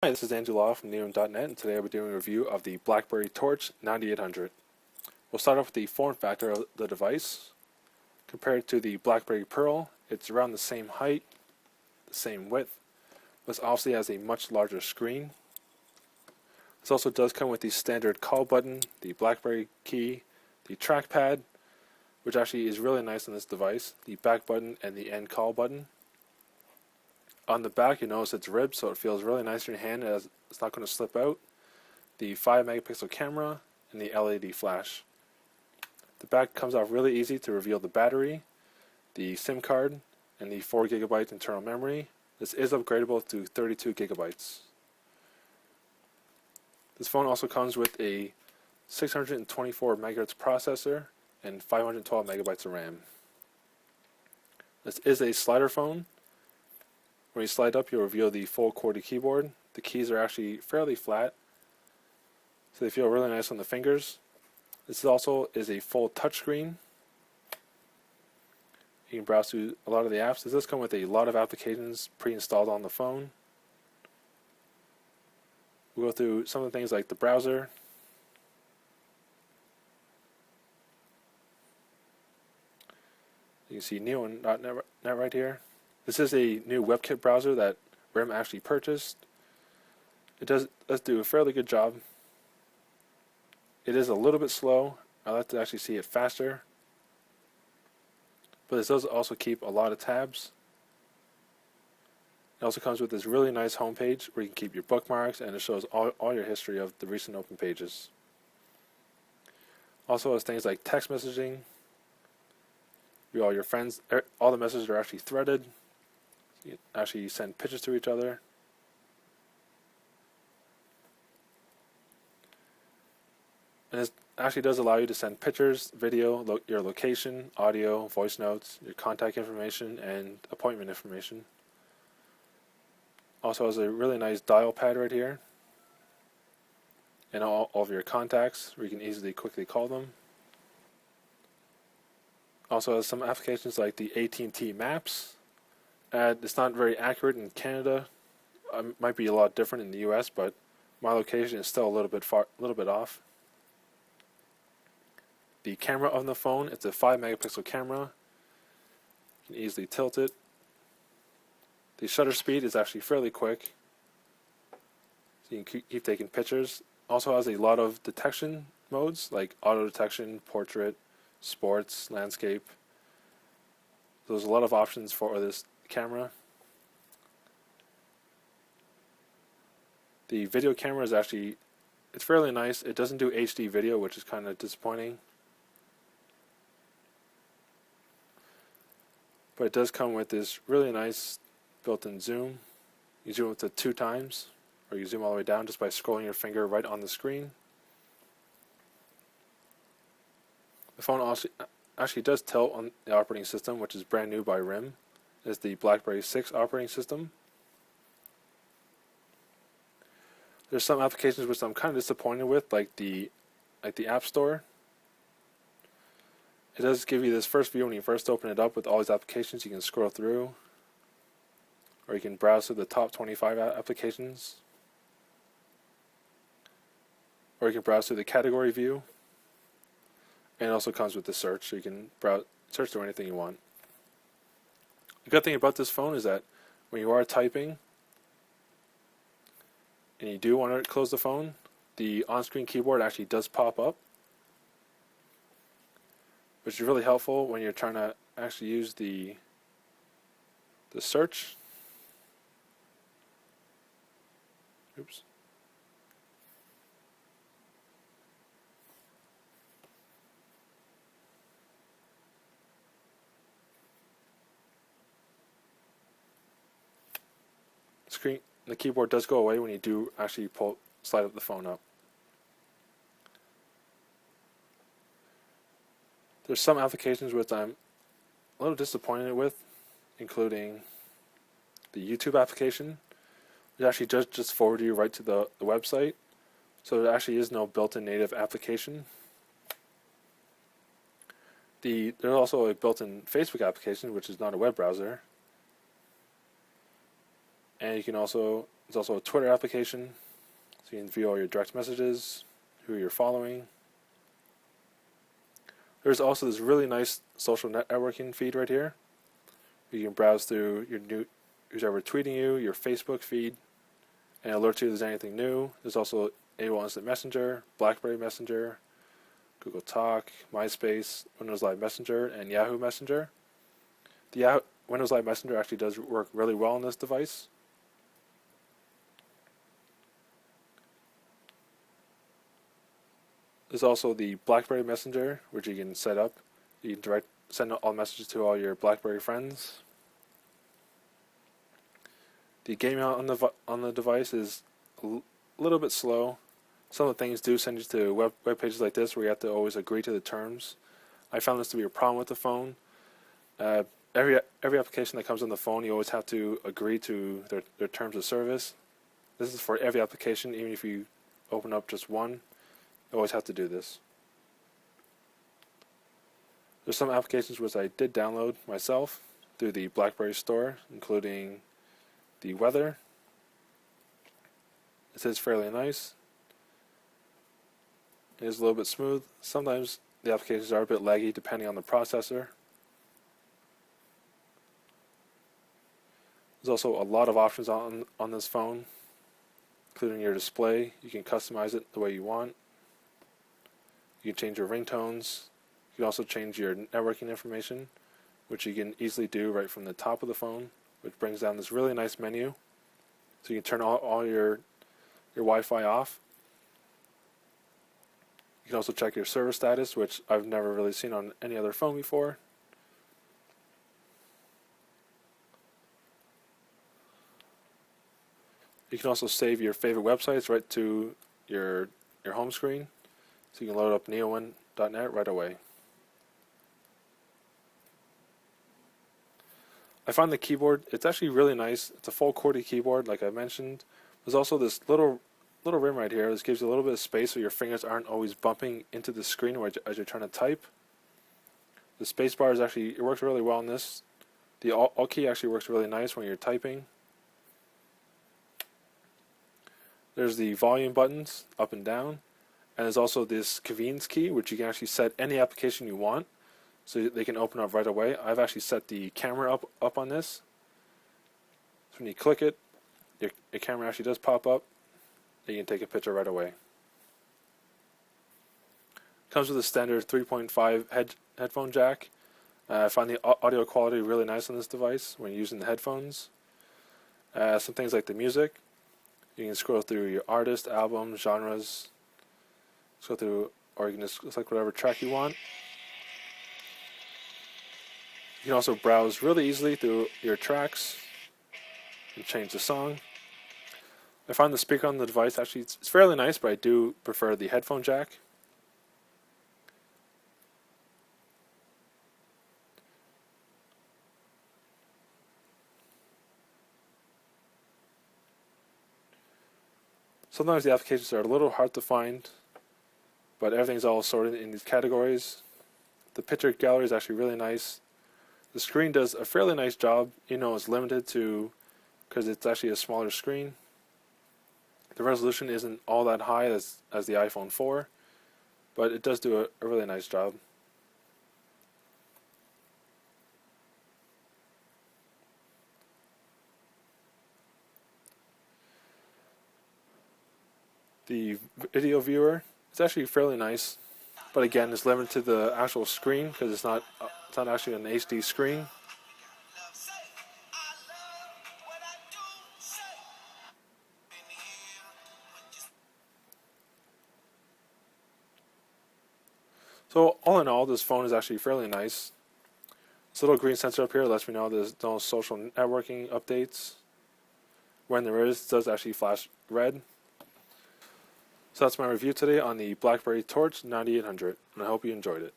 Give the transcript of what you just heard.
Hi, this is Andrew Law from Neowin.net, and today I'll be doing a review of the BlackBerry Torch 9800. We'll start off with the form factor of the device. Compared to the BlackBerry Pearl, it's around the same height, the same width, but obviously has a much larger screen. This also does come with the standard call button, the BlackBerry key, the trackpad, which actually is really nice on this device, the back button, and the end call button. On the back, you notice it's ribbed, so it feels really nice in your hand as it's not going to slip out. The 5 megapixel camera and the LED flash. The back comes off really easy to reveal the battery, the SIM card, and the 4 gigabyte internal memory. This is upgradable to 32 gigabytes. This phone also comes with a 624 megahertz processor and 512 megabytes of RAM. This is a slider phone. When you slide up, you'll reveal the full QWERTY keyboard. The keys are actually fairly flat, so they feel really nice on the fingers. This also is a full touchscreen. You can browse through a lot of the apps. This does come with a lot of applications pre-installed on the phone. We'll go through some of the things like the browser. You can see Neowin.net right here. This is a new WebKit browser that RIM actually purchased. It does do a fairly good job. It is a little bit slow. I'd like to actually see it faster. But this does also keep a lot of tabs. It also comes with this really nice homepage where you can keep your bookmarks, and it shows all your history of the recent open pages. Also has things like text messaging. All your friends, all the messages are actually threaded. You actually send pictures to each other. And this actually does allow you to send pictures, video, your location, audio, voice notes, your contact information, and appointment information. Also has a really nice dial pad right here. And all of your contacts where you can easily quickly call them. Also has some applications like the AT&T Maps. It's not very accurate in Canada. It might be a lot different in the US, but my location is still a little bit off. The camera on the phone, it's a 5 megapixel camera. You can easily tilt it. The shutter speed is actually fairly quick, so you can keep taking pictures. Also has a lot of detection modes like auto detection, portrait, sports, landscape. So there's a lot of options for this camera. The video camera is actually, it's fairly nice. It doesn't do HD video, which is kind of disappointing. But it does come with this really nice built-in zoom. You zoom up to 2 times, or you zoom all the way down just by scrolling your finger right on the screen. The phone also actually does tilt on the operating system, which is brand new by RIM. It's the BlackBerry 6 operating system. There's some applications which I'm kind of disappointed with, like the App Store. It does give you this first view when you first open it up with all these applications. You can scroll through, or you can browse through the top 25 applications, or you can browse through the category view. And it also comes with the search, so you can search through anything you want. The good thing about this phone is that when you are typing and you do want to close the phone, the on-screen keyboard actually does pop up, which is really helpful when you're trying to actually use the search. Oops. The keyboard does go away when you do actually slide the phone up. There's some applications which I'm a little disappointed with, including the YouTube application, which actually just forward you right to the website. So there actually is no built-in native application. There's also a built-in Facebook application, which is not a web browser. And you can also There's also a Twitter application, so you can view all your direct messages, who you're following. There's also this really nice social networking feed right here. You can browse through who's ever tweeting you, your Facebook feed, and alert you if there's anything new. There's also AOL Instant Messenger, BlackBerry Messenger, Google Talk, MySpace, Windows Live Messenger, and Yahoo Messenger. The Windows Live Messenger actually does work really well on this device. There's also the BlackBerry Messenger, which you can set up. You can send all messages to all your BlackBerry friends. The gaming on the device is a little bit slow. Some of the things do send you to web pages like this where you have to always agree to the terms. I found this to be a problem with the phone. Every application that comes on the phone, you always have to agree to their terms of service. This is for every application, even if you open up just one, you always have to do this. There's some applications which I did download myself through the BlackBerry store, including the weather. It is fairly nice. It is a little bit smooth. Sometimes the applications are a bit laggy depending on the processor. There's also a lot of options on this phone, including your display. You can customize it the way you want. You can change your ringtones. You can also change your networking information, which you can easily do right from the top of the phone, which brings down this really nice menu. So you can turn all your Wi-Fi off. You can also check your server status, which I've never really seen on any other phone before. You can also save your favorite websites right to your home screen, so you can load up Neowin.net right away. I find the keyboard, it's actually really nice. It's a full QWERTY keyboard, like I mentioned. There's also this little rim right here. This gives you a little bit of space so your fingers aren't always bumping into the screen as you're trying to type. The space bar it works really well on this. The Alt key actually works really nice when you're typing. There's the volume buttons, up and down. And there's also this convenience key, which you can actually set any application you want, so they can open up right away. I've actually set the camera up on this. So when you click it, your camera actually does pop up, and you can take a picture right away. Comes with a standard 3.5 headphone jack. I find the audio quality really nice on this device when you're using the headphones. Some things like the music. You can scroll through your artist, albums, genres. Scroll through, or you can just select whatever track you want. You can also browse really easily through your tracks and change the song. I find the speaker on the device actually it's fairly nice, but I do prefer the headphone jack. Sometimes the applications are a little hard to find, but everything's all sorted in these categories. The picture gallery is actually really nice. The screen does a fairly nice job, it's limited because it's actually a smaller screen. The resolution isn't all that high as the iPhone 4, but it does do a really nice job. The video viewer is actually fairly nice, but again, it's limited to the actual screen because it's not actually an HD screen. So all in all, this phone is actually fairly nice. This little green sensor up here lets me know there's no social networking updates. When there is, it does actually flash red. So that's my review today on the BlackBerry Torch 9800, and I hope you enjoyed it.